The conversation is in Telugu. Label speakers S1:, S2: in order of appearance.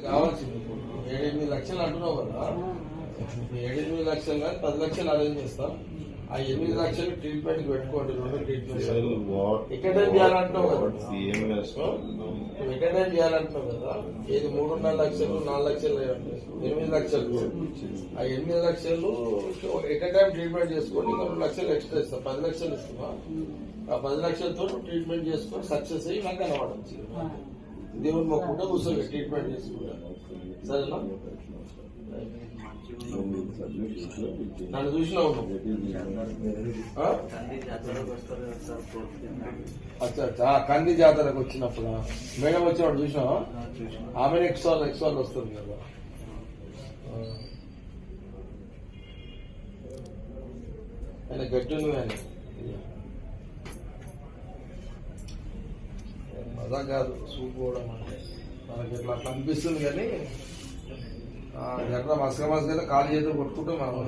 S1: కావాల్సింది 7-8 లక్షలు అంటున్నావు కదా, 7-8 లక్షలు కానీ 10 లక్షలు అరేంజ్ చేస్తాం. ఆ 8 లక్షలు ట్రీట్మెంట్ కి పెట్టుకోండి. 2 ట్రీట్మెంట్ ఎక్కడైనా చేయాలంటున్నావు కదా, ఎక్కడైనా చేయాలంటున్నావు కదా. ఏది 3.5 లక్షలు 4 లక్షలు 8 లక్షలు. ఆ 8 లక్షలు ఎక్కడ టైం ట్రీట్మెంట్ చేసుకోండి. ఇంకా 2 లక్షలు ఎక్స్ట్రా ఇస్తాం, 10 లక్షలు ఇస్తున్నా. ఆ 10 లక్షలతో ట్రీట్మెంట్ చేసుకొని సక్సెస్ అయ్యి నాకు కనబడచ్చు. దేవుని మొక్కుంటే కూర్చొని ట్రీట్మెంట్ చేసుకుంటా. సరేనా? నన్ను చూసినావు అచ్చా. కంది జాతరకు వచ్చినప్పుడు మేడం వచ్చినప్పుడు చూసినావా? ఆమె ఎక్స్వాల్ వస్తుంది కదా. ఆయన గట్టింది ఆయన అదా కాదు చూపుకోవడం అంటే మనకి ఇట్లా అట్లా అనిపిస్తుంది. కానీ ఎట్లా మసక మసక కాలు చేతులు కొట్టుకుంటే మనం